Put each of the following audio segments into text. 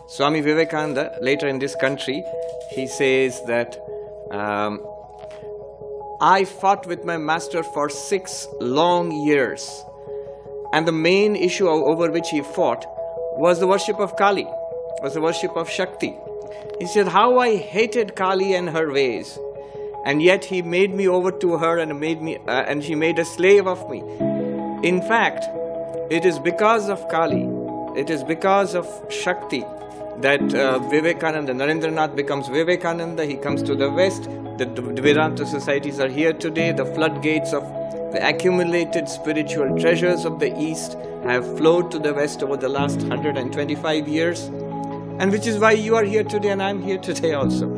Swami Vivekananda, later in this country, he says that I fought with my master for 6 long years, and the main issue over which he fought was the worship of Kali, was the worship of Shakti. He said, how I hated Kali and her ways, and yet he made me over to her and she made a slave of me. In fact, it is because of Kali, it is because of Shakti that Vivekananda, Narendranath becomes Vivekananda. He comes to the West. The Vedanta societies are here today. The floodgates of the accumulated spiritual treasures of the East have flowed to the West over the last 125 years. And which is why you are here today and I'm here today also.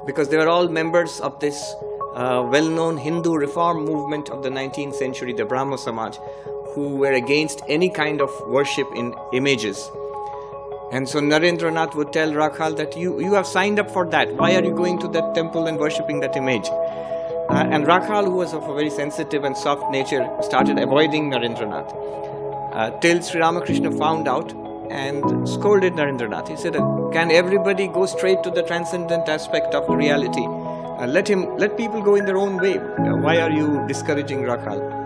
Because they were all members of this well-known Hindu reform movement of the 19th century, the Brahmo Samaj, who were against any kind of worship in images. And so Narendranath would tell Rakhal that you have signed up for that. Why are you going to that temple and worshipping that image? And Rakhal, who was of a very sensitive and soft nature, started avoiding Narendranath. Till Sri Ramakrishna found out and scolded Narendranath. He said, can everybody go straight to the transcendent aspect of reality? Let people go in their own way. Why are you discouraging Rakhal?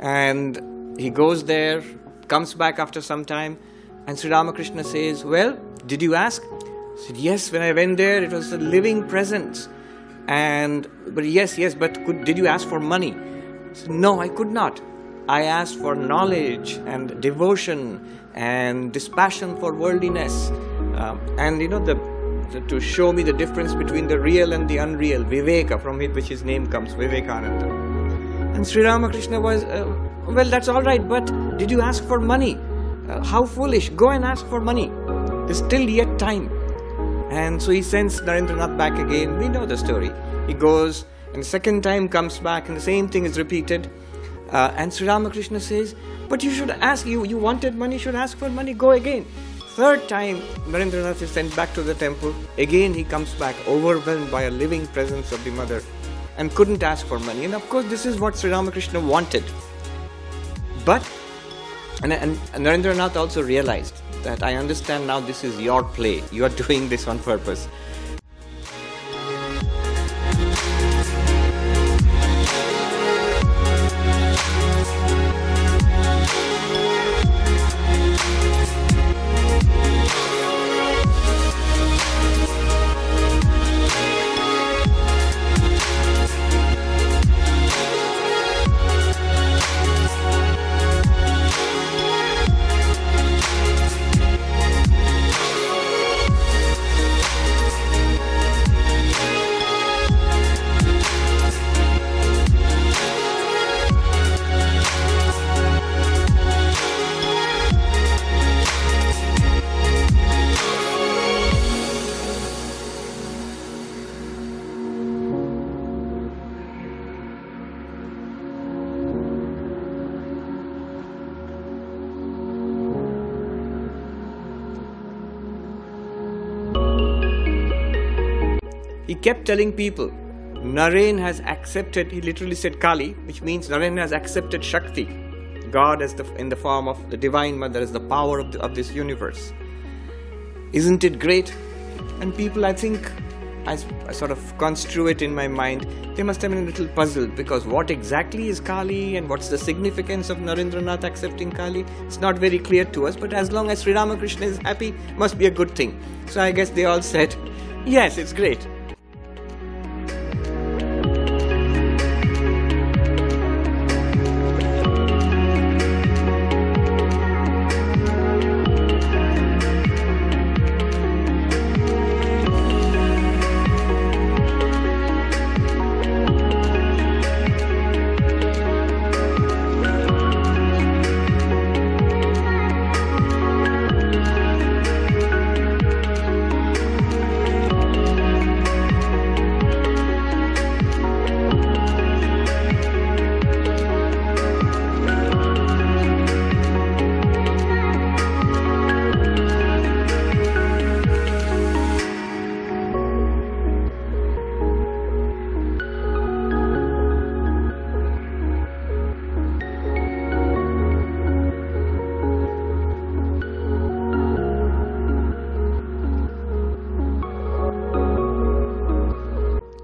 And he goes there, comes back after some time, and Sri Ramakrishna says, well, did you ask? He said, yes, when I went there, it was a living presence. But did you ask for money? He said, no, I could not. I asked for knowledge and devotion and dispassion for worldliness. To show me the difference between the real and the unreal, Viveka, from which his name comes, Vivekananda. And Sri Ramakrishna was, well, that's all right, but did you ask for money? How foolish, go and ask for money. There's still yet time. And so he sends Narendranath back again. We know the story. He goes, and the second time comes back, and the same thing is repeated. And Sri Ramakrishna says, but you should ask, you wanted money, you should ask for money, go again. Third time, Narendranath is sent back to the temple. Again, he comes back overwhelmed by a living presence of the mother and couldn't ask for money. And of course, this is what Sri Ramakrishna wanted. But, and Narendranath also realized that I understand now this is your play. You are doing this on purpose. he kept telling people, Naren has accepted, he literally said Kali, which means Naren has accepted Shakti, God as in the form of the Divine Mother, as the power of this universe. Isn't it great? And people, I think, I sort of construe it in my mind, they must have been a little puzzled, because what exactly is Kali and what's the significance of Narendranath accepting Kali? It's not very clear to us, but as long as Sri Ramakrishna is happy, must be a good thing. So I guess they all said, yes, it's great.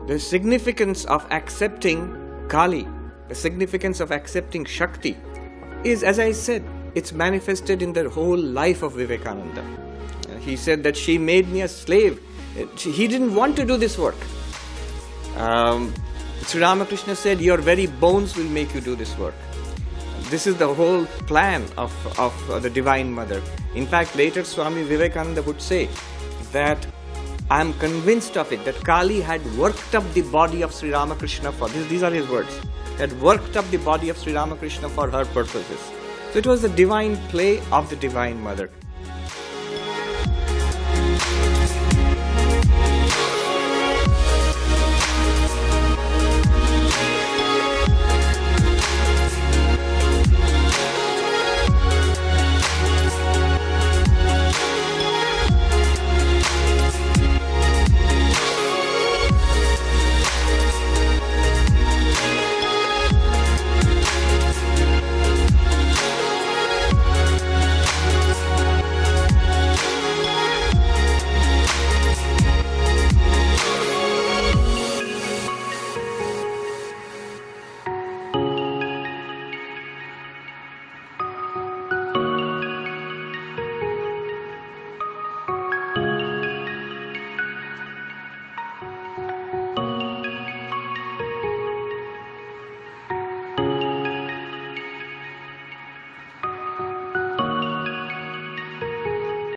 The significance of accepting Kali, the significance of accepting Shakti is, as I said, it's manifested in the whole life of Vivekananda. He said that she made me a slave. He didn't want to do this work. Sri Ramakrishna said, your very bones will make you do this work. This is the whole plan of the Divine Mother. In fact, later Swami Vivekananda would say that I am convinced of it, that Kali had worked up the body of Sri Ramakrishna for this. These are his words. Had worked up the body of Sri Ramakrishna for her purposes. So it was the divine play of the Divine Mother.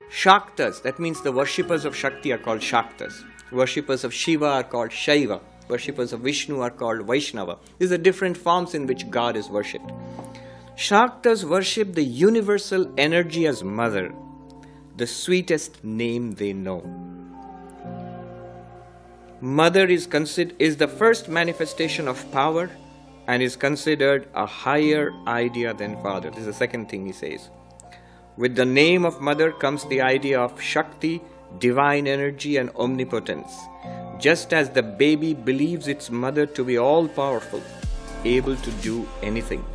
Shaktas, that means the worshippers of Shakti are called Shaktas. Worshippers of Shiva are called Shaiva. Worshippers of Vishnu are called Vaishnava. These are different forms in which God is worshipped. Shaktas worship the universal energy as Mother, the sweetest name they know. Mother is the first manifestation of power and is considered a higher idea than Father. This is the second thing he says. With the name of Mother comes the idea of Shakti, divine energy and omnipotence. Just as the baby believes its mother to be all-powerful, able to do anything.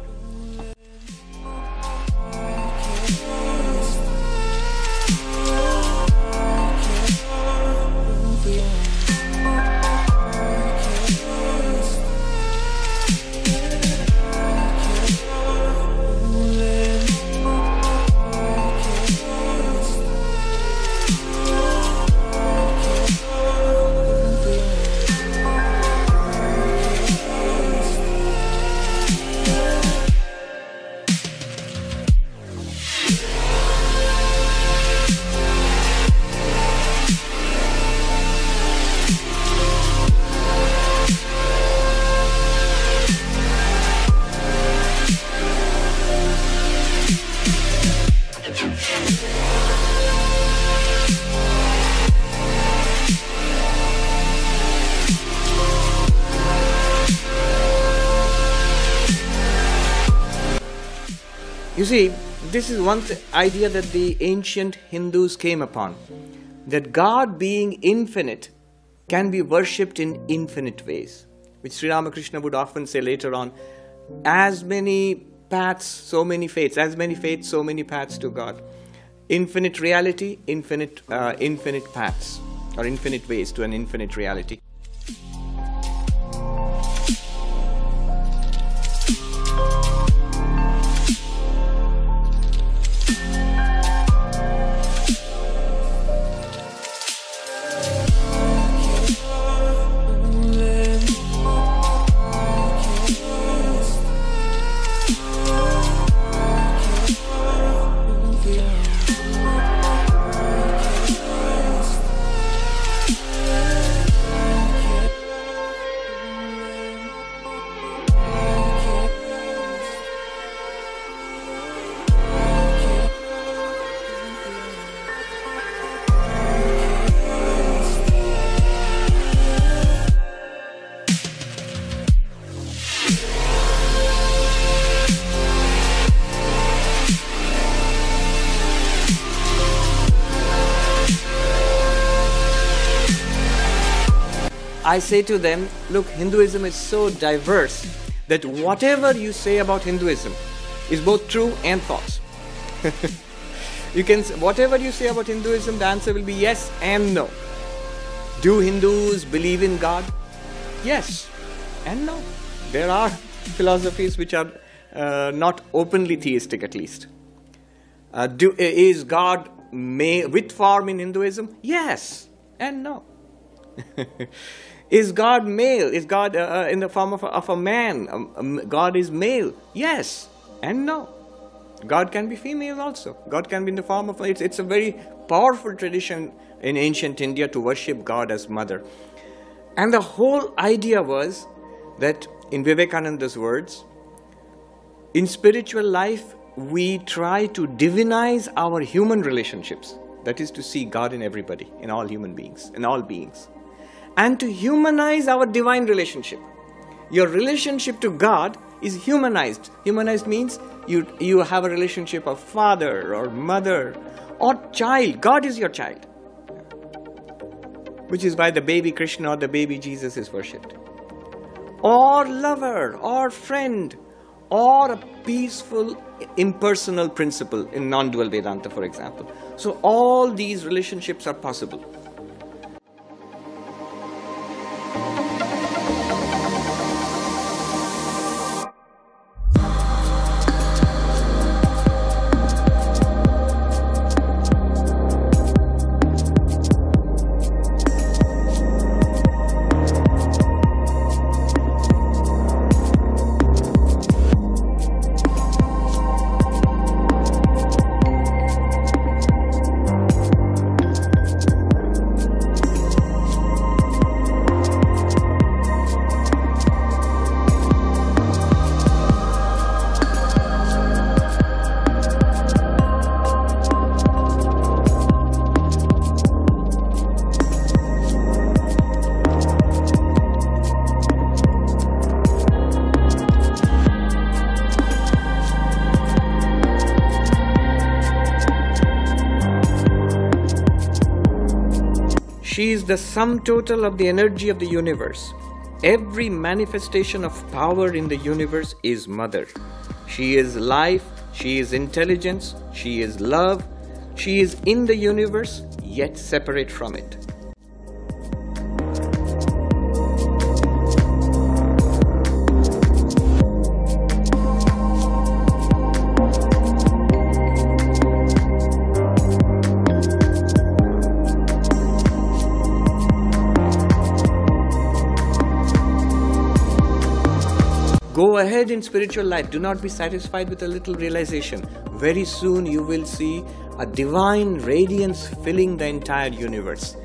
You see, this is one idea that the ancient Hindus came upon, that God being infinite can be worshipped in infinite ways, which Sri Ramakrishna would often say later on, as many paths, so many faiths, as many faiths, so many paths to God. Infinite reality, infinite paths, or infinite ways to an infinite reality. I say to them, look, Hinduism is so diverse that whatever you say about Hinduism is both true and false. Whatever you say about Hinduism, the answer will be yes and no. Do Hindus believe in God? Yes and no. There are philosophies which are not openly theistic, at least. Is God with form in Hinduism? Yes and no. Is God male? Is God in the form of a man? God is male? Yes and no. God can be female also. God can be in the form of... It's a very powerful tradition in ancient India to worship God as mother. And the whole idea was that, in Vivekananda's words, in spiritual life, we try to divinize our human relationships. That is to see God in everybody, in all human beings, in all beings. And to humanize our divine relationship. Your relationship to God is humanized. Humanized means you have a relationship of father or mother or child. God is your child. Which is why the baby Krishna or the baby Jesus is worshipped. Or lover, or friend, or a peaceful, impersonal principle in non-dual Vedanta, for example. So all these relationships are possible. She is the sum total of the energy of the universe. Every manifestation of power in the universe is Mother. She is life, she is intelligence, she is love, she is in the universe, yet separate from it. Go ahead in spiritual life. Do not be satisfied with a little realization. Very soon you will see a divine radiance filling the entire universe.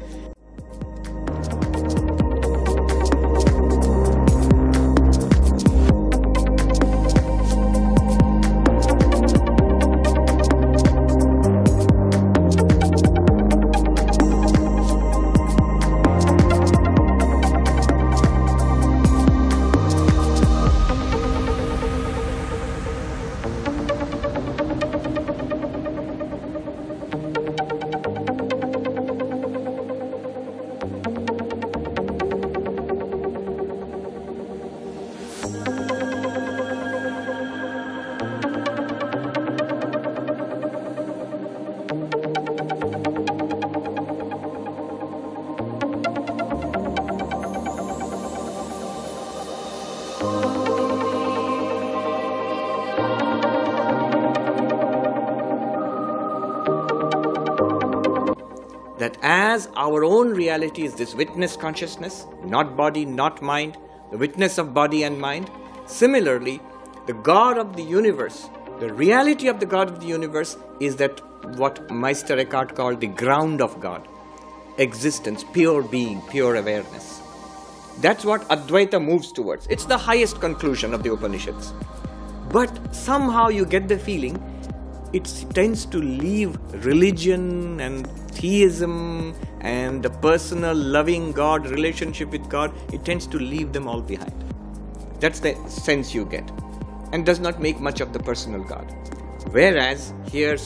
that as our own reality is this witness consciousness, not body, not mind, the witness of body and mind, similarly, the God of the universe, the reality of the God of the universe is that what Meister Eckhart called the ground of God, existence, pure being, pure awareness. That's what Advaita moves towards. It's the highest conclusion of the Upanishads. But somehow you get the feeling it tends to leave religion and theism and the personal loving God, relationship with God, it tends to leave them all behind. That's the sense you get. And does not make much of the personal God. Whereas here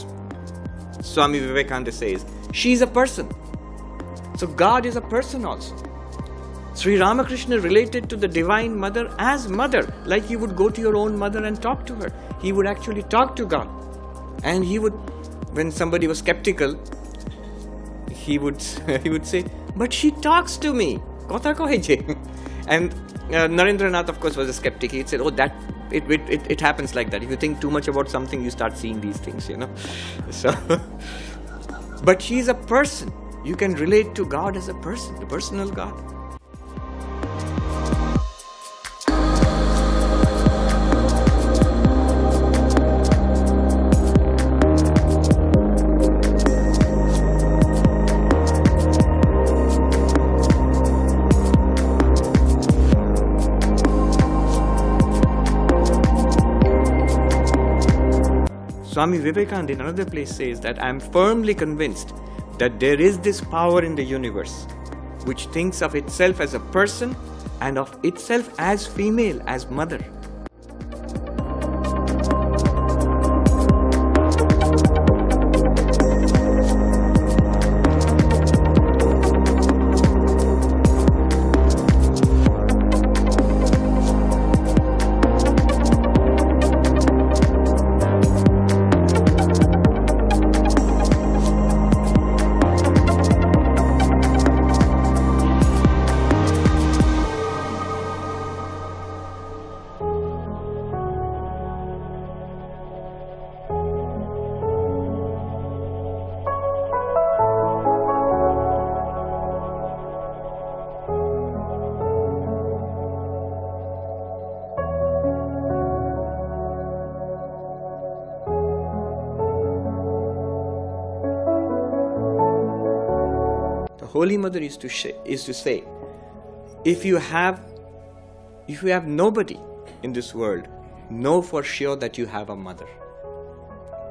Swami Vivekananda says, she is a person. So God is a person also. Sri Ramakrishna related to the Divine Mother as mother, like you would go to your own mother and talk to her. He would actually talk to God. And he would, when somebody was skeptical, he would say, but she talks to me. Kotha kohe je. And Narendranath, of course, was a skeptic. He'd said, oh, that it happens like that. If you think too much about something, you start seeing these things, So, but she's a person. You can relate to God as a person, the personal God. Swami Vivekananda in another place says that I am firmly convinced that there is this power in the universe which thinks of itself as a person and of itself as female, as mother. Holy Mother is to say, if you have nobody in this world, know for sure that you have a mother.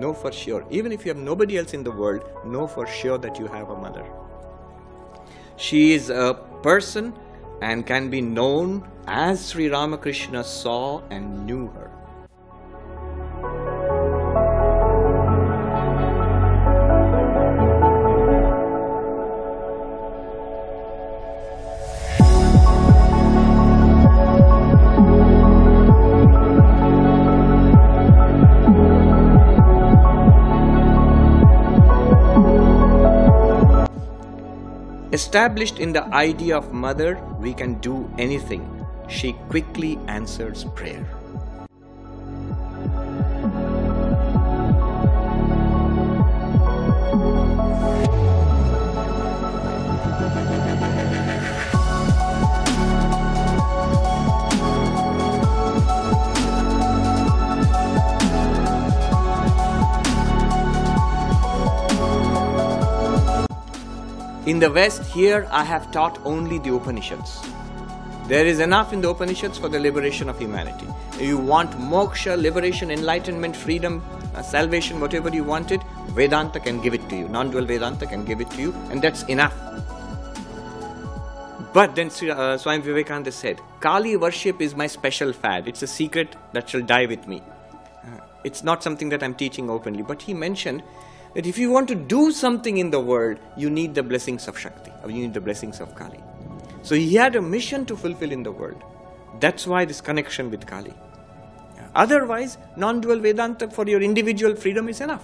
Know for sure. Even if you have nobody else in the world, know for sure that you have a mother. She is a person and can be known as Sri Ramakrishna saw and knew her. Established in the idea of mother, we can do anything. She quickly answers prayer. In the West, here I have taught only the Upanishads. There is enough in the Upanishads for the liberation of humanity. If you want moksha, liberation, enlightenment, freedom, salvation, whatever you wanted, Vedanta can give it to you. Non-dual Vedanta can give it to you, and that's enough. But then Swami Vivekananda said, Kali worship is my special fad. It's a secret that shall die with me. It's not something that I'm teaching openly, but he mentioned that if you want to do something in the world, you need the blessings of Shakti, or you need the blessings of Kali. So he had a mission to fulfill in the world. That's why this connection with Kali. Otherwise, non-dual Vedanta for your individual freedom is enough.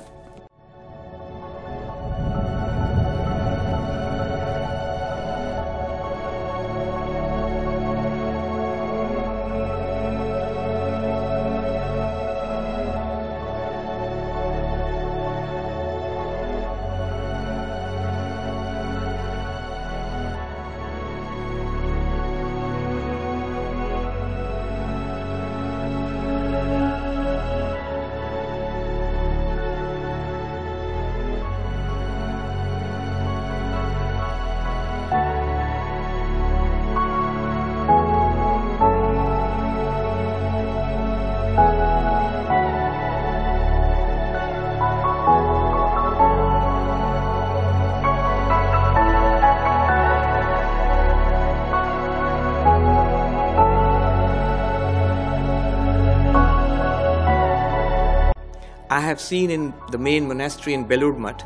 have seen in the main monastery in Belur Mutt,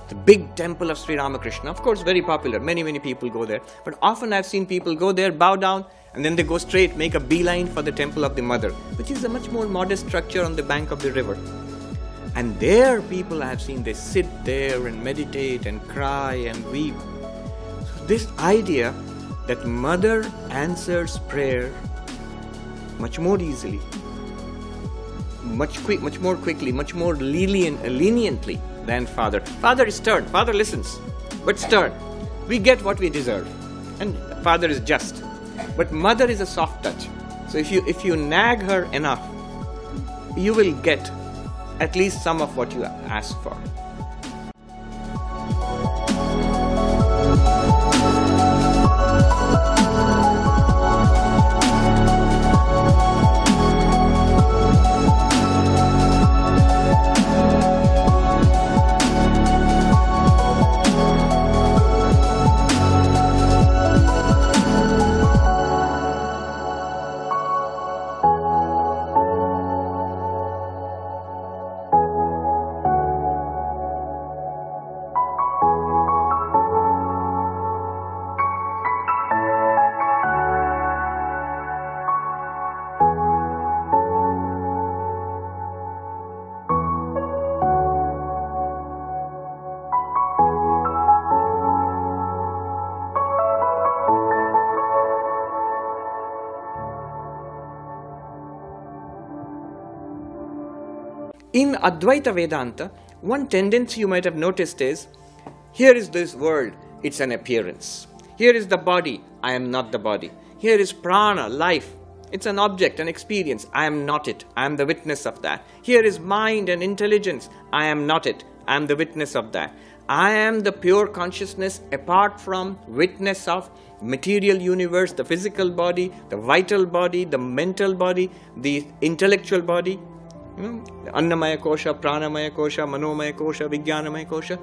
the big temple of Sri Ramakrishna, of course very popular, many people go there, but often I've seen people go there, bow down, and then they go straight, make a beeline for the temple of the mother, which is a much more modest structure on the bank of the river. And there people I have seen, they sit there and meditate and cry and weep. So this idea that mother answers prayer much more easily, much more quickly, much more leniently than father. Father is stern, father listens, but stern. We get what we deserve, and father is just. But mother is a soft touch. So if you nag her enough, you will get at least some of what you ask for. In Advaita Vedanta, one tendency you might have noticed is, here is this world, it's an appearance. Here is the body, I am not the body. Here is prana, life, it's an object, an experience, I am not it, I am the witness of that. Here is mind and intelligence, I am not it, I am the witness of that. I am the pure consciousness apart from witness of material universe, the physical body, the vital body, the mental body, the intellectual body. The Annamaya Kosha, Pranamaya Kosha, Manomaya Kosha, Vijnanamaya Kosha.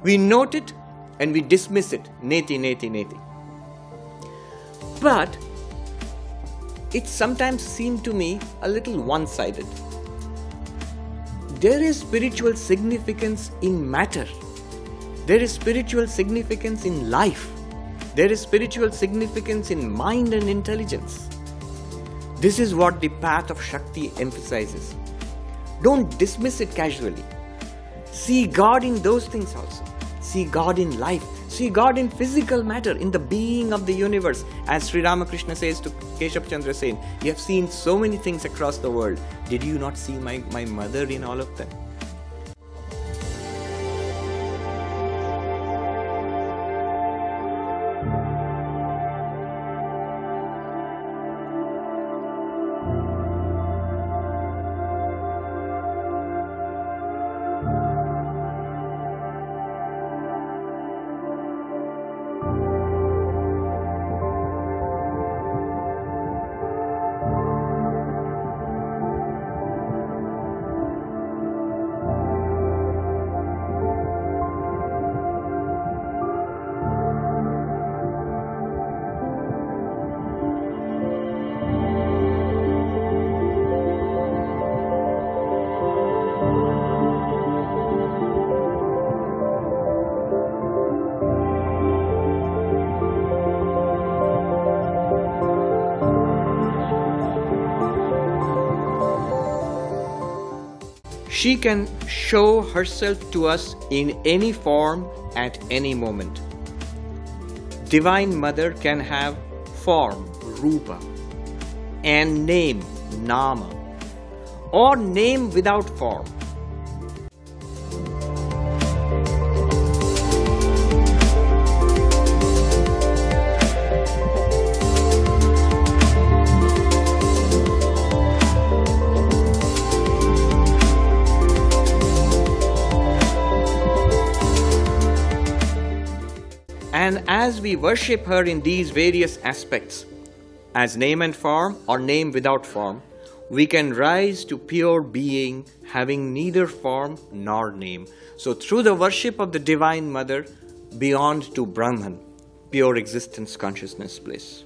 We note it and we dismiss it. Neti, neti, neti. But it sometimes seemed to me a little one-sided. There is spiritual significance in matter. There is spiritual significance in life. There is spiritual significance in mind and intelligence. This is what the path of Shakti emphasizes. Don't dismiss it casually. See God in those things also. See God in life. See God in physical matter, in the being of the universe. As Sri Ramakrishna says to Keshav Chandra Sen, you have seen so many things across the world. Did you not see my mother in all of them? She can show herself to us in any form at any moment. Divine Mother can have form, rupa, and name, nama, or name without form. And as we worship her in these various aspects, as name and form or name without form, we can rise to pure being having neither form nor name. So through the worship of the Divine Mother, beyond to Brahman, pure existence, consciousness, bliss.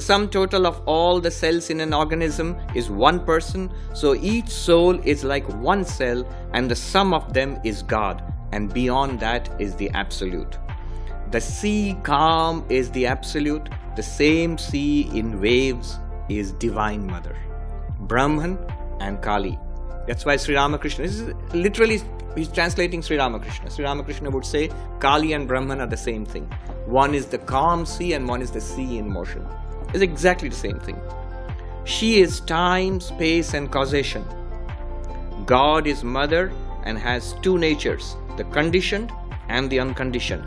sum total of all the cells in an organism is one person, so each soul is like one cell and the sum of them is God, and beyond that is the Absolute. The sea calm is the Absolute, the same sea in waves is Divine Mother, Brahman and Kali. That's why Sri Ramakrishna, this is literally, he's translating Sri Ramakrishna. Sri Ramakrishna would say Kali and Brahman are the same thing. One is the calm sea and one is the sea in motion. It's exactly the same thing. She is time, space and causation. God is mother and has two natures, the conditioned and the unconditioned.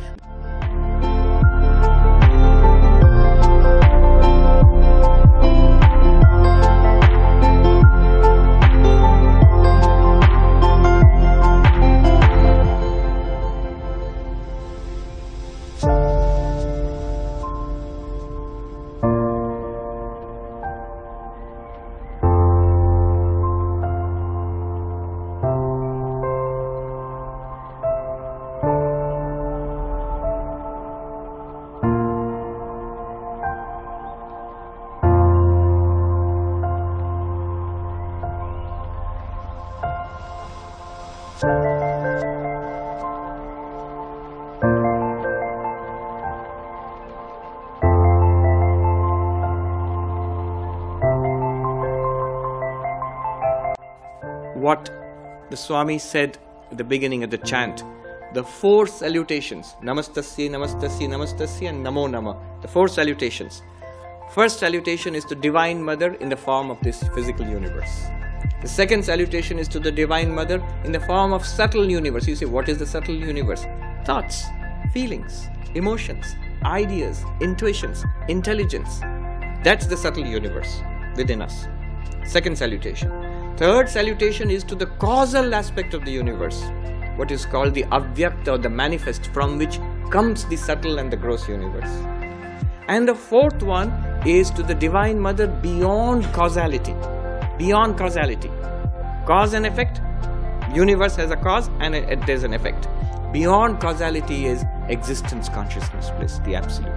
What the Swami said at the beginning of the chant, the four salutations, Namastasya, Namastasya, Namastasya and Namo Nama, the four salutations. First salutation is to Divine Mother in the form of this physical universe. The second salutation is to the Divine Mother in the form of subtle universe. You say, what is the subtle universe? Thoughts, feelings, emotions, ideas, intuitions, intelligence. That's the subtle universe within us. Second salutation. Third salutation is to the causal aspect of the universe, what is called the Avyakta or the manifest, from which comes the subtle and the gross universe. And the fourth one is to the Divine Mother beyond causality. Beyond causality. Cause and effect. Universe has a cause and there's an effect. Beyond causality is existence, consciousness, bliss, the Absolute.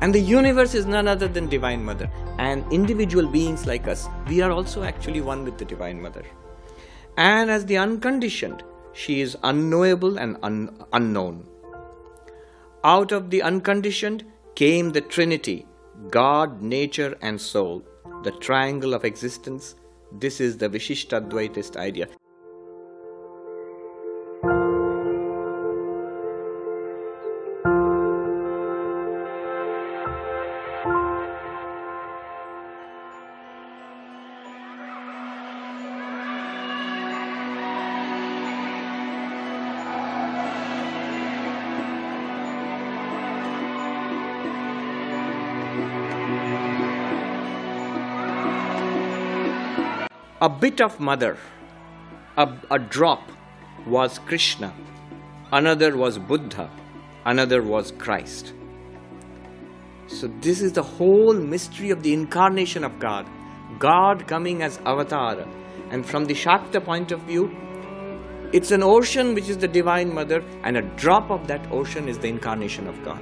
And the universe is none other than Divine Mother. And individual beings like us, we are also actually one with the Divine Mother. And as the unconditioned, she is unknowable and unknown. Out of the unconditioned came the Trinity, God, nature and soul, the triangle of existence. This is the Vishishtadvaitist idea. A bit of mother, a drop was Krishna, another was Buddha, another was Christ. So this is the whole mystery of the incarnation of God. God coming as avatar. And from the Shakti point of view, it's an ocean which is the Divine Mother, and a drop of that ocean is the incarnation of God.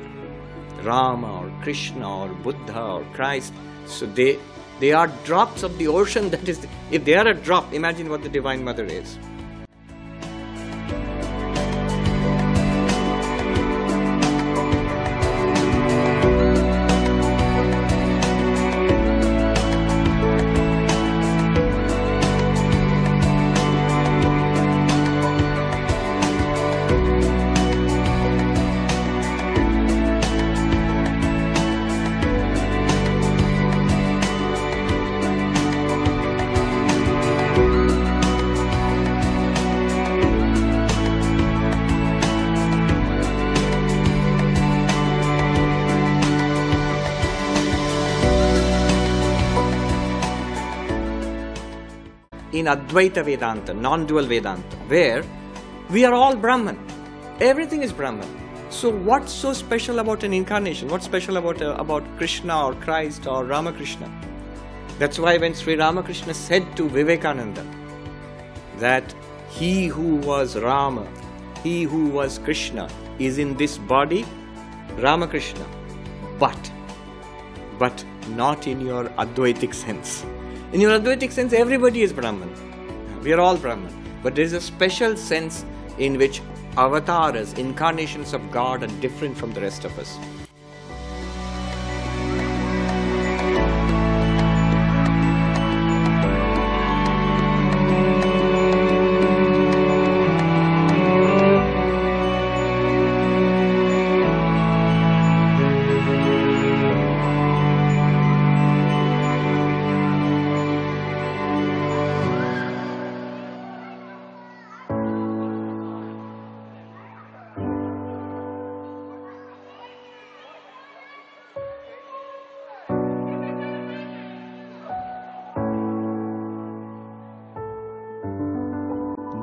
Rama or Krishna or Buddha or Christ. So they are drops of the ocean. That is, if they are a drop, imagine what the Divine Mother is. in Advaita Vedanta, non-dual Vedanta, where we are all Brahman. Everything is Brahman. So what's so special about an incarnation? What's special about Krishna or Christ or Ramakrishna? That's why when Sri Ramakrishna said to Vivekananda that he who was Rama, he who was Krishna is in this body, Ramakrishna, but not in your Advaitic sense. In your Advaitic sense, everybody is Brahman. We are all Brahman. But there is a special sense in which avatars, incarnations of God, are different from the rest of us.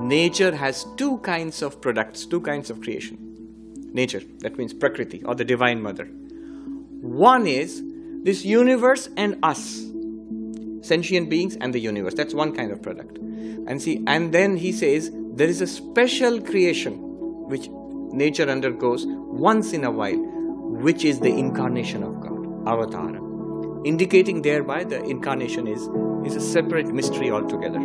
Nature has two kinds of products, two kinds of creation. Nature, that means Prakriti or the Divine Mother. One is this universe and us, sentient beings and the universe. That's one kind of product. And then he says there is a special creation which nature undergoes once in a while, which is the incarnation of God, Avatara, indicating thereby the incarnation is a separate mystery altogether.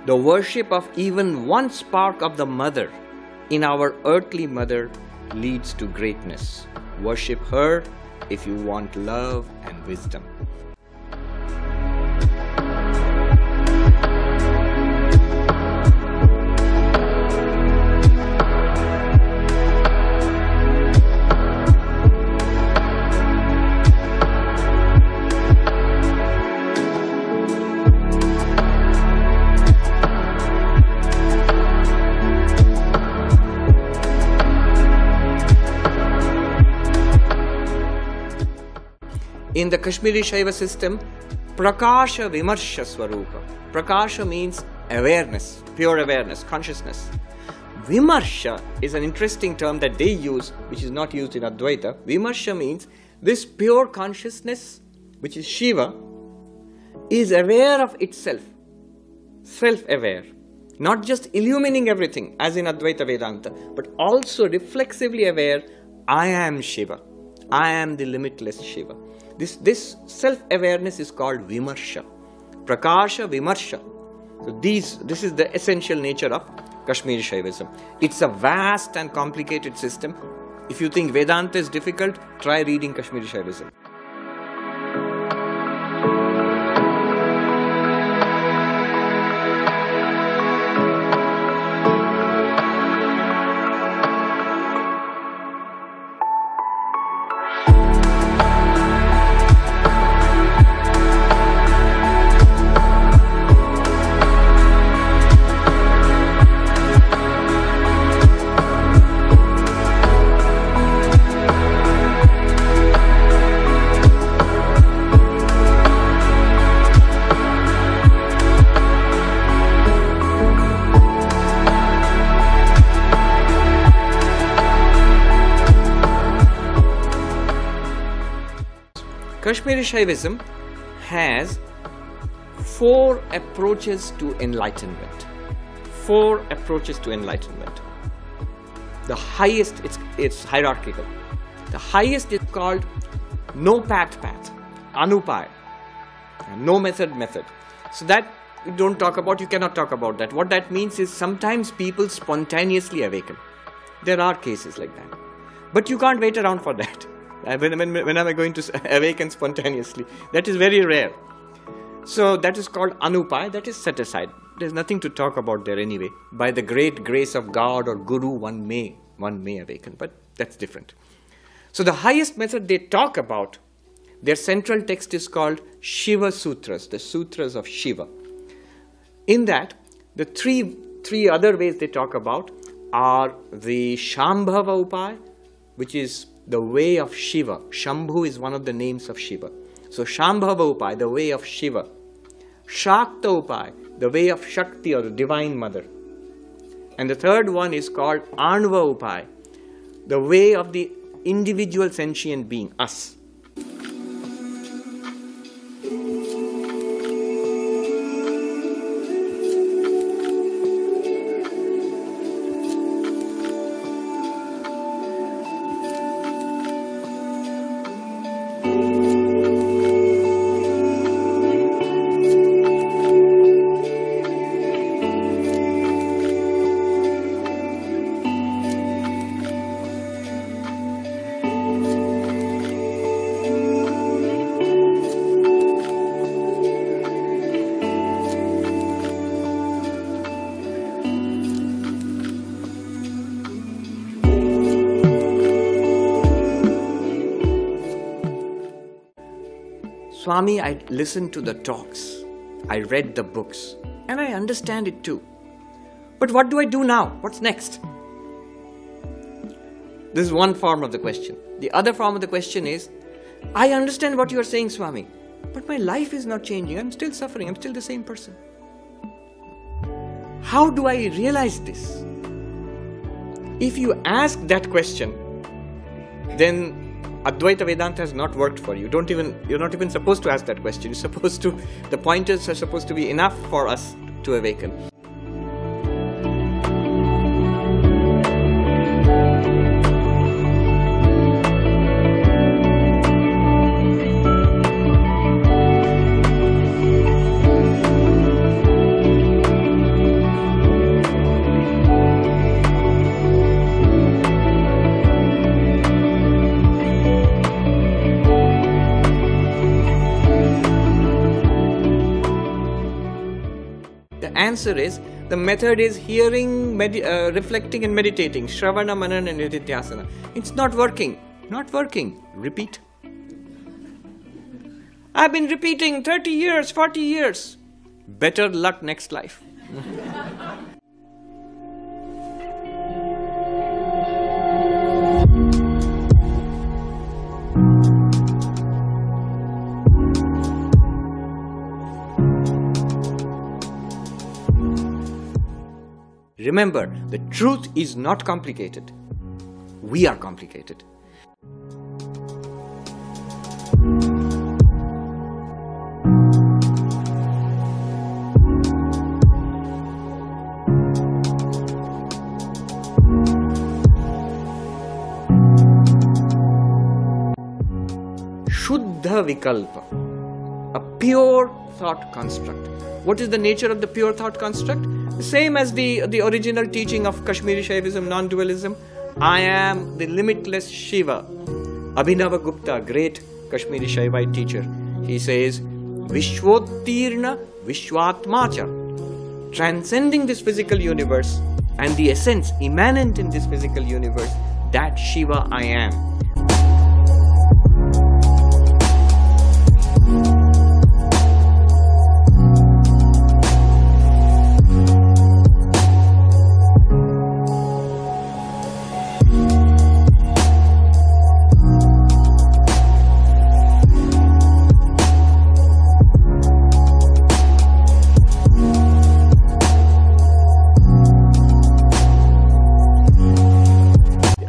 The worship of even one spark of the mother in our earthly mother leads to greatness. Worship her if you want love and wisdom. In the Kashmiri Shaiva system, Prakasha Vimarsha Swarupa. Prakasha means awareness, pure awareness, consciousness. Vimarsha is an interesting term that they use, which is not used in Advaita. Vimarsha means this pure consciousness, which is Shiva, is aware of itself, self-aware. Not just illumining everything, as in Advaita Vedanta, but also reflexively aware, I am Shiva. I am the limitless Shiva. This self-awareness is called Vimarsha. Prakasha Vimarsha. So this is the essential nature of Kashmiri Shaivism. It's a vast and complicated system. If you think Vedanta is difficult, try reading Kashmiri Shaivism. Kashmiri Shaivism has 4 approaches to enlightenment. 4 approaches to enlightenment. The highest, it's hierarchical. The highest is called no path, Anupaya. No method. So that you don't talk about, you cannot talk about that. What that means is sometimes people spontaneously awaken. There are cases like that. But you can't wait around for that. When am I going to awaken spontaneously? That is very rare. So that is called anupaya, that is set aside. There's nothing to talk about there anyway. By the great grace of God or Guru, one may awaken, but that's different. So the highest method they talk about, their central text is called Shiva Sutras, the Sutras of Shiva. In that, the three other ways they talk about are the Shambhava Upaya, which is the way of Shiva. Shambhu is one of the names of Shiva. So Shambhava Upaya, the way of Shiva. Shakta Upaya, the way of Shakti or the Divine Mother. And the third one is called Anva Upaya, the way of the individual sentient being, us. Swami, I listened to the talks, I read the books, and I understand it too. But what do I do now? What's next? This is one form of the question. The other form of the question is, I understand what you are saying, Swami, but my life is not changing. I'm still suffering. I'm still the same person. How do I realize this? If you ask that question, then Advaita Vedanta has not worked for you. You're not even supposed to ask that question. The pointers are supposed to be enough for us to awaken. Answer is, the method is hearing, reflecting and meditating, Shravana, Manana and Nididhyasana. It's not working. Not working. Repeat. I've been repeating 30 years, 40 years. Better luck next life. Remember, the truth is not complicated. We are complicated. Shuddha Vikalpa, a pure thought construct. What is the nature of the pure thought construct? The same as the original teaching of Kashmiri Shaivism, non-dualism. I am the limitless Shiva. Abhinava Gupta, great Kashmiri Shaivite teacher, he says, Vishwottirna Vishwatmacha, transcending this physical universe and the essence immanent in this physical universe, that Shiva I am.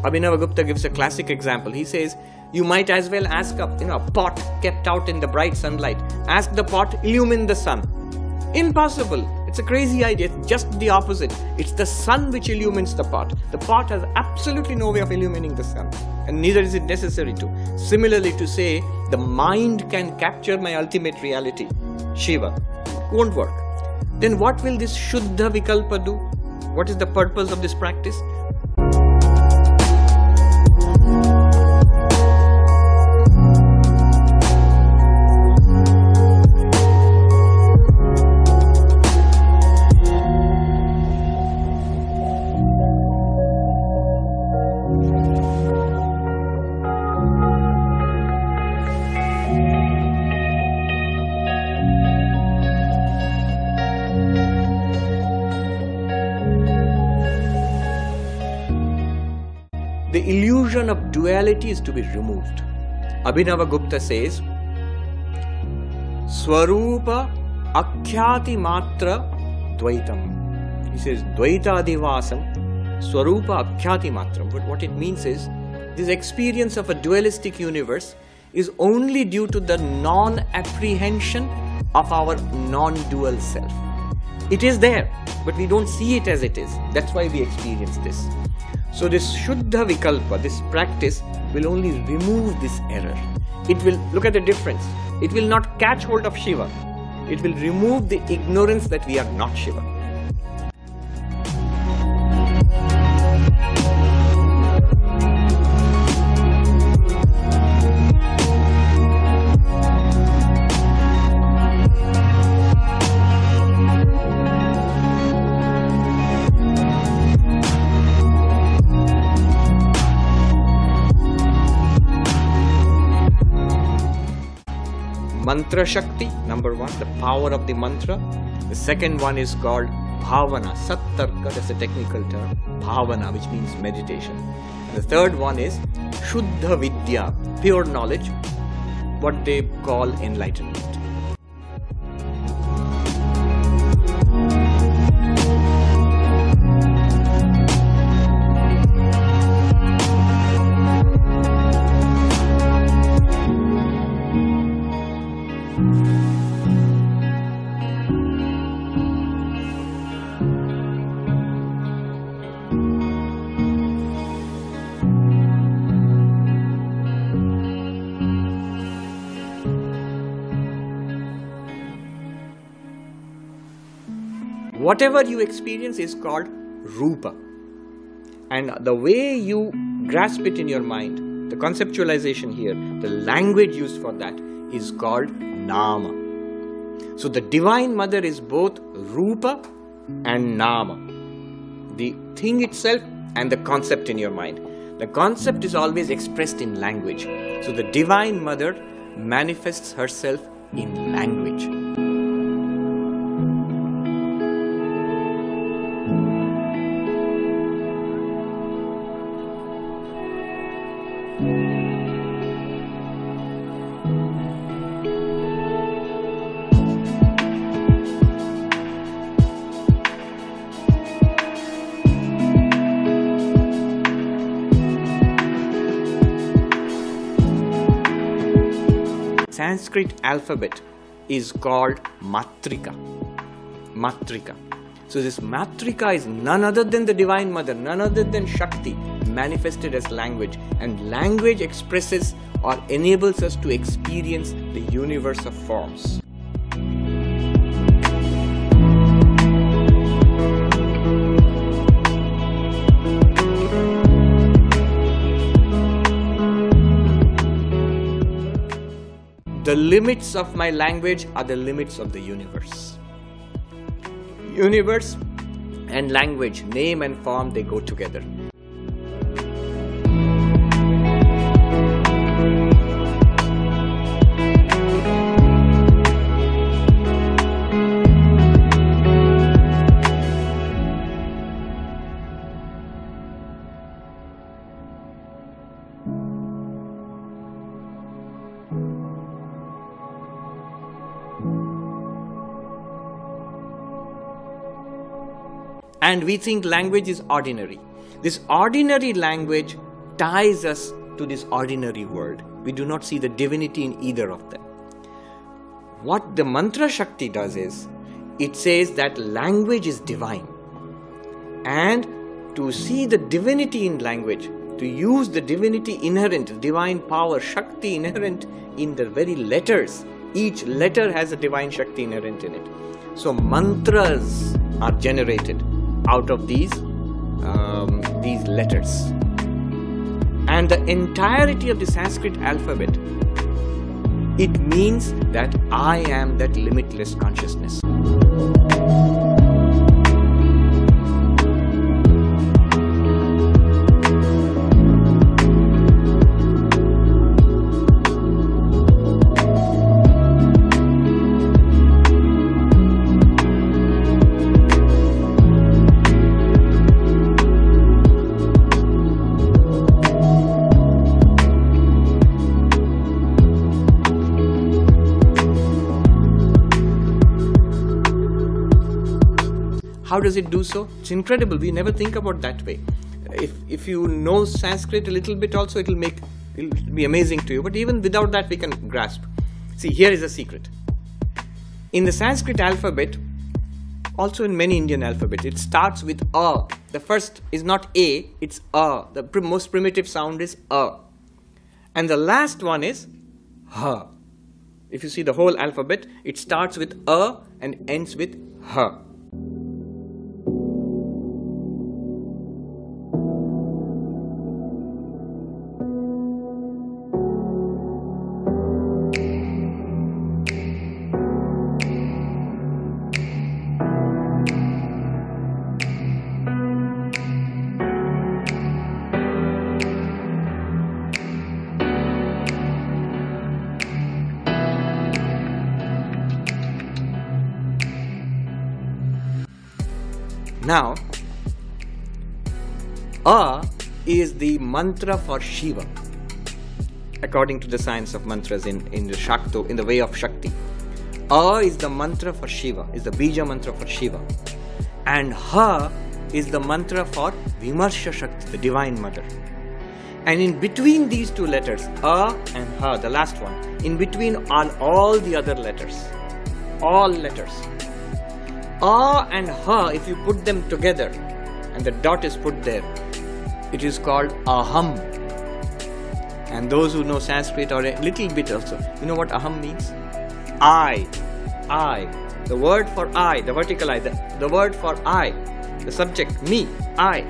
Abhinava Gupta gives a classic example. He says, you might as well ask a pot kept out in the bright sunlight. Ask the pot, illumine the sun. Impossible. It's a crazy idea. It's just the opposite. It's the sun which illumines the pot. The pot has absolutely no way of illumining the sun. And neither is it necessary to. Similarly, to say, the mind can capture my ultimate reality, Shiva, won't work. Then what will this Shuddha Vikalpa do? What is the purpose of this practice? The illusion of duality is to be removed. Abhinavagupta says, Swarupa akhyati matra dvaitam. He says, Dvaita adivasam, Swarupa akhyati matram. But what it means is, this experience of a dualistic universe is only due to the non-apprehension of our non-dual self. It is there, but we don't see it as it is. That's why we experience this. So this Shuddha Vikalpa, this practice, will only remove this error. It will, look at the difference. It will not catch hold of Shiva. It will remove the ignorance that we are not Shiva. Mantra Shakti, number one, the power of the mantra. The second one is called Bhavana, Sattarka, that's a technical term. Bhavana, which means meditation. And the third one is Shuddha Vidya, pure knowledge, what they call enlightenment. Whatever you experience is called Rupa. And the way you grasp it in your mind, the conceptualization here, the language used for that is called Nama. So the Divine Mother is both Rupa and Nama. The thing itself and the concept in your mind. The concept is always expressed in language. So the Divine Mother manifests herself in language. Sanskrit alphabet is called Matrika. Matrika. So this Matrika is none other than the Divine Mother, none other than Shakti, manifested as language. And language expresses or enables us to experience the universe of forms. The limits of my language are the limits of the universe. Universe and language, name and form, they go together. And we think language is ordinary. This ordinary language ties us to this ordinary world. We do not see the divinity in either of them. What the Mantra Shakti does is, it says that language is divine. And to see the divinity in language, to use the divinity inherent, divine power, Shakti inherent in the very letters. Each letter has a divine Shakti inherent in it. So mantras are generated out of these letters. And the entirety of the Sanskrit alphabet, it means that I am that limitless consciousness. How does it do so? It's incredible. We never think about that way. If you know Sanskrit a little bit also, it'll be amazing to you. But even without that, we can grasp. See, here is a secret. In the Sanskrit alphabet, also in many Indian alphabets, it starts with A. The first is not A, it's A. The most primitive sound is A. And the last one is H. If you see the whole alphabet, it starts with A and ends with H. Now, A is the mantra for Shiva, according to the science of mantras in the Shakti, in the way of Shakti. A is the mantra for Shiva, is the Bija mantra for Shiva. And Ha is the mantra for Vimarsha Shakti, the Divine Mother. And in between these two letters, A and Ha, the last one, in between are all the other letters. All letters. A and Ha, if you put them together, and the dot is put there, it is called Aham. And those who know Sanskrit or a little bit also, you know what Aham means? I. The word for I, the vertical I, the word for I, the subject, me, I,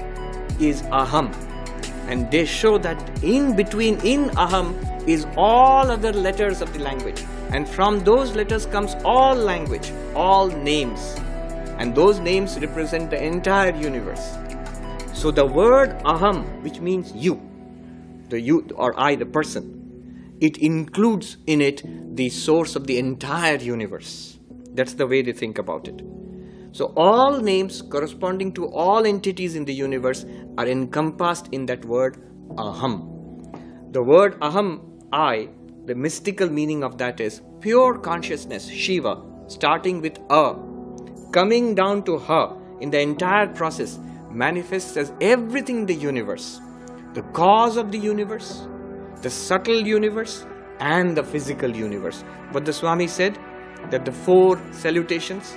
is Aham. And they show that in between, in Aham, is all other letters of the language. And from those letters comes all language, all names. And those names represent the entire universe. So the word Aham, which means you, the you or I, the person, it includes in it the source of the entire universe. That's the way they think about it. So all names corresponding to all entities in the universe are encompassed in that word Aham. The word Aham, I, the mystical meaning of that is pure consciousness, Shiva, starting with A, coming down to Ha in the entire process, manifests as everything in the universe. The cause of the universe, the subtle universe, and the physical universe. But the Swami said that the four salutations.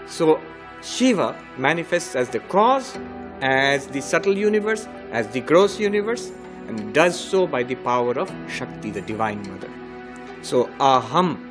So Shiva manifests as the cause, as the subtle universe, as the gross universe, and does so by the power of Shakti, the Divine Mother. So Aham.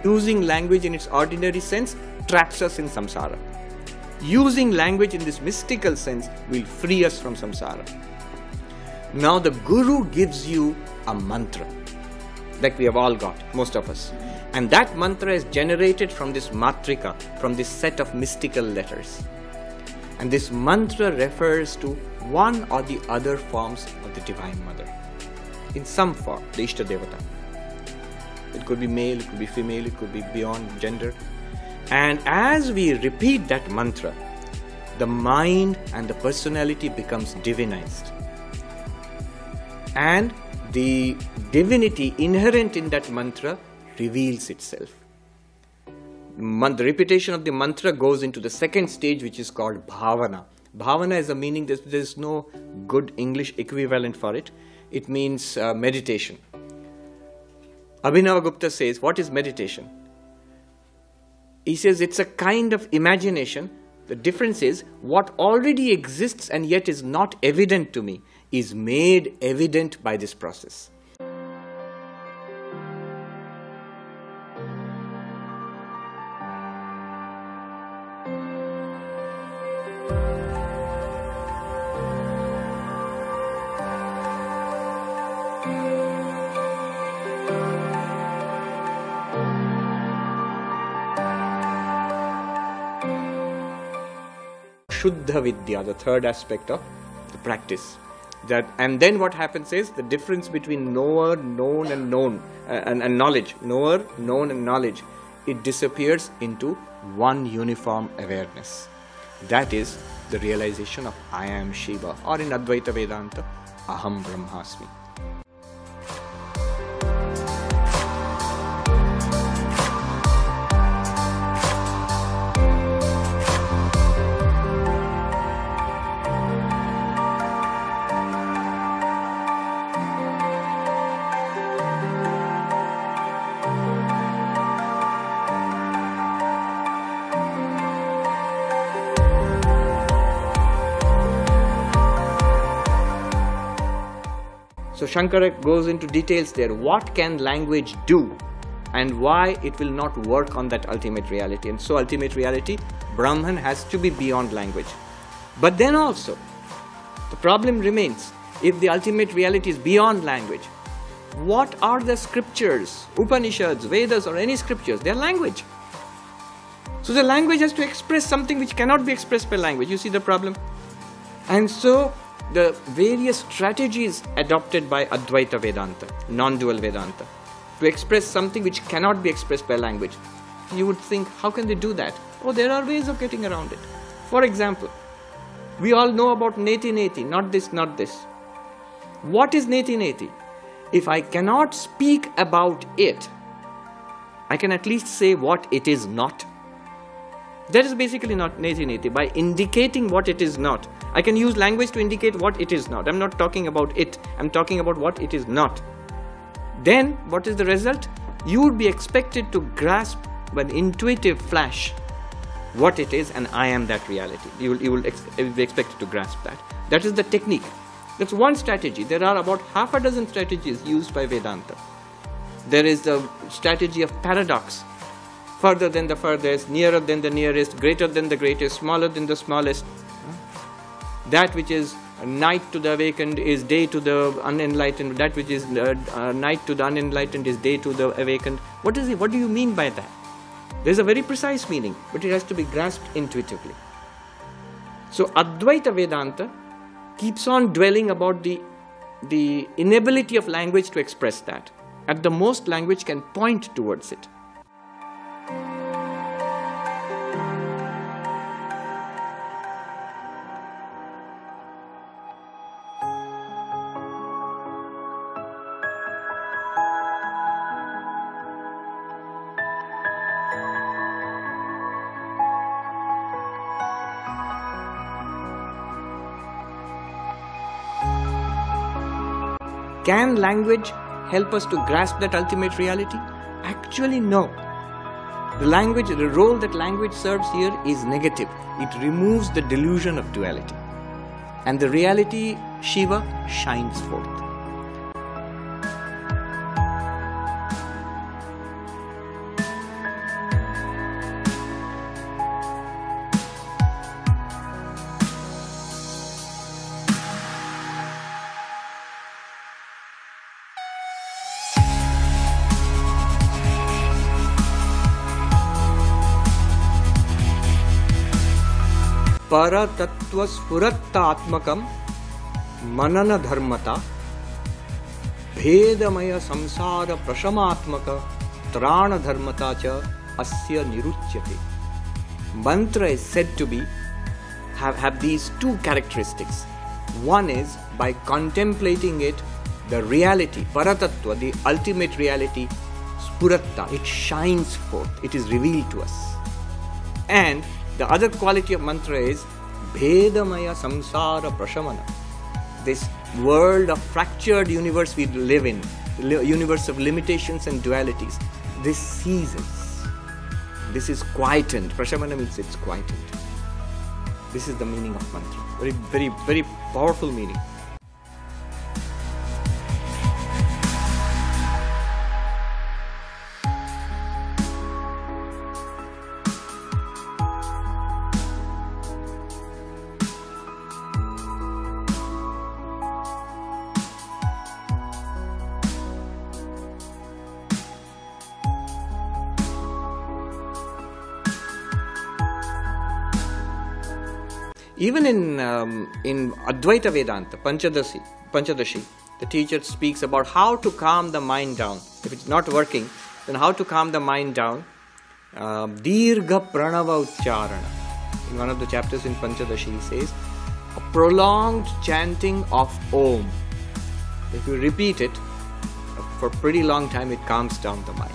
Using language in its ordinary sense traps us in samsara. Using language in this mystical sense will free us from samsara. Now the Guru gives you a mantra, like we have all got, most of us. And that mantra is generated from this matrika, from this set of mystical letters. And this mantra refers to one or the other forms of the Divine Mother. In some form, the Ishta Devata. It could be male, it could be female, it could be beyond gender. And as we repeat that mantra, the mind and the personality becomes divinized. And the divinity inherent in that mantra reveals itself. The repetition of the mantra goes into the second stage, which is called bhavana. Bhavana is a meaning, there is no good English equivalent for it. It means meditation. Abhinavagupta says, what is meditation? He says it's a kind of imagination. The difference is what already exists and yet is not evident to me is made evident by this process. Shuddha Vidya, the third aspect of the practice. And then what happens is the difference between knower, known and known and knowledge, knower, known and knowledge, it disappears into one uniform awareness. That is the realization of I am Shiva, or in Advaita Vedanta, Aham Brahmasmi. So Shankara goes into details there. What can language do and why it will not work on that ultimate reality? And so ultimate reality, Brahman, has to be beyond language. But then also, the problem remains, if the ultimate reality is beyond language, what are the scriptures, Upanishads, Vedas or any scriptures? They are language. So the language has to express something which cannot be expressed by language. You see the problem? And so the various strategies adopted by Advaita Vedanta, non-dual Vedanta, to express something which cannot be expressed by language. You would think, how can they do that? Oh, there are ways of getting around it. For example, we all know about neti neti, not this, not this. What is neti neti? If I cannot speak about it, I can at least say what it is not. That is basically not neti neti. By indicating what it is not, I can use language to indicate what it is not. I'm not talking about it, I'm talking about what it is not. Then, what is the result? You would be expected to grasp with intuitive flash what it is, and I am that reality. You will be expected to grasp that. That is the technique. That's one strategy. There are about half a dozen strategies used by Vedanta. There is the strategy of paradox. Further than the furthest, nearer than the nearest, greater than the greatest, smaller than the smallest. That which is night to the awakened is day to the unenlightened. That which is night to the unenlightened is day to the awakened. What is it? What do you mean by that? There's a very precise meaning, but it has to be grasped intuitively. So Advaita Vedanta keeps on dwelling about the inability of language to express that. At the most, language can point towards it. Can language help us to grasp that ultimate reality? Actually, no. The role that language serves here is negative. It removes the delusion of duality. And the reality, Shiva, shines forth. Paratattva spurattaatmakam manana dharmata bhedamaya samsara prashamatmaka trana dharmata cha asya niruchyate. Mantra is said to be have these two characteristics. One is, by contemplating it, the reality, paratattva, the ultimate reality, spuratta, it shines forth, it is revealed to us. And the other quality of mantra is Bhedamaya Samsara Prashamana. This world of fractured universe we live in, universe of limitations and dualities, this ceases. This is quietened. Prashamana means it's quietened. This is the meaning of mantra. Very, very, very powerful meaning. Even in Advaita Vedanta, Panchadashi, the teacher speaks about how to calm the mind down. If it's not working, then how to calm the mind down. Dirgha Pranava Ucharana. In one of the chapters in Panchadashi, he says, a prolonged chanting of Om. If you repeat it for a pretty long time, it calms down the mind.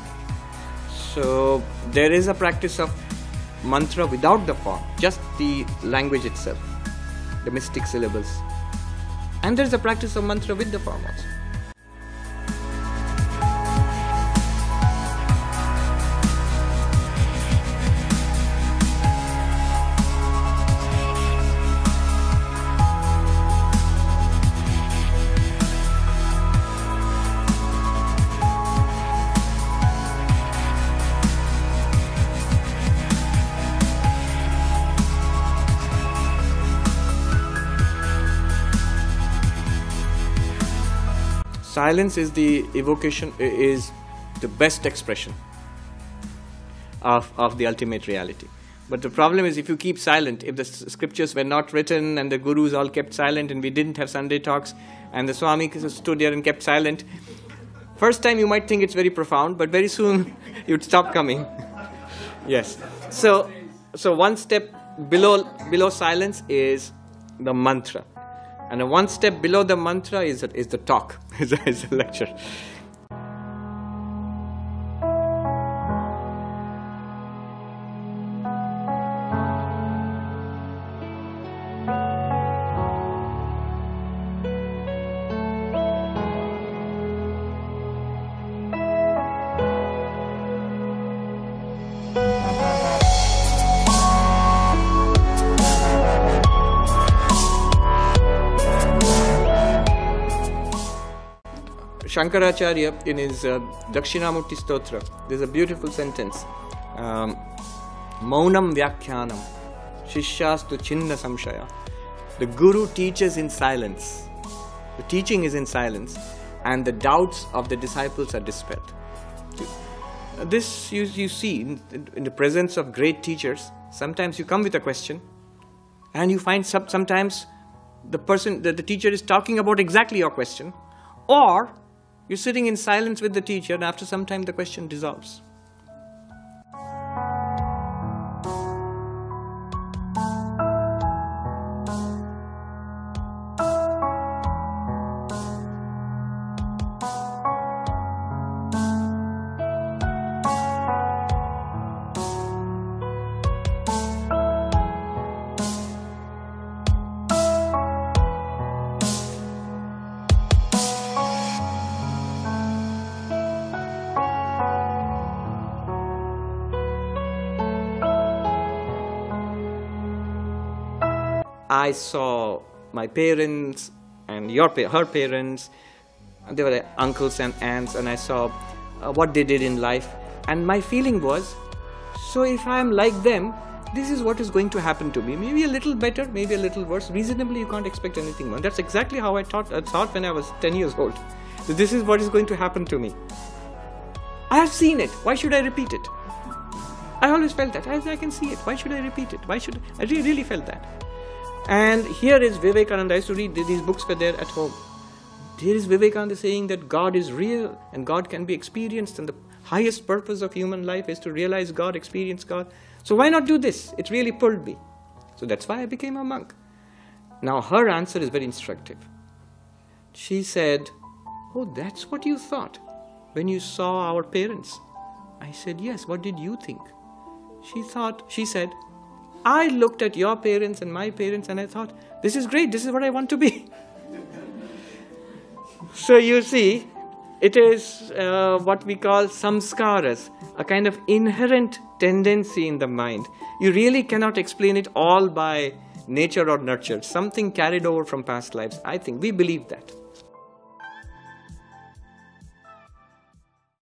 So there is a practice of mantra without the form, just the language itself, the mystic syllables. And there is a practice of mantra with the form also. Silence is the evocation, is the best expression of the ultimate reality. But the problem is, if you keep silent, if the scriptures were not written and the gurus all kept silent and we didn't have Sunday talks and the Swami stood there and kept silent, first time you might think it's very profound, but very soon you'd stop coming. Yes. So one step below silence is the mantra. And one step below the mantra is the talk, is a lecture. Shankaracharya, in his Dakshinamurti Stotra, there's a beautiful sentence. Maunam Vyakhyanam Shishyastu Chinna Samshaya. The Guru teaches in silence. The teaching is in silence, and the doubts of the disciples are dispelled. This you see in the presence of great teachers. Sometimes you come with a question, and you find sometimes the teacher is talking about exactly your question, or you're sitting in silence with the teacher, and after some time the question dissolves. I saw my parents and her parents, and they were like uncles and aunts, and I saw what they did in life, and my feeling was, so if I am like them, this is what is going to happen to me. Maybe a little better, maybe a little worse. Reasonably, you can't expect anything more. That's exactly how I thought when I was 10 years old. So this is what is going to happen to me. I have seen it. Why should I repeat it? I always felt that. I can see it. Why should I repeat it? I really felt that. And here is Vivekananda. I used to read, these books were there at home. Here is Vivekananda saying that God is real and God can be experienced, and the highest purpose of human life is to realize God, experience God. So why not do this? It really pulled me. So that's why I became a monk. Now her answer is very instructive. She said, oh, that's what you thought when you saw our parents. I said, yes, what did you think? She said, I looked at your parents and my parents and I thought, this is great, this is what I want to be. So you see, it is what we call samskaras, a kind of inherent tendency in the mind. You really cannot explain it all by nature or nurture, something carried over from past lives. I think we believe that.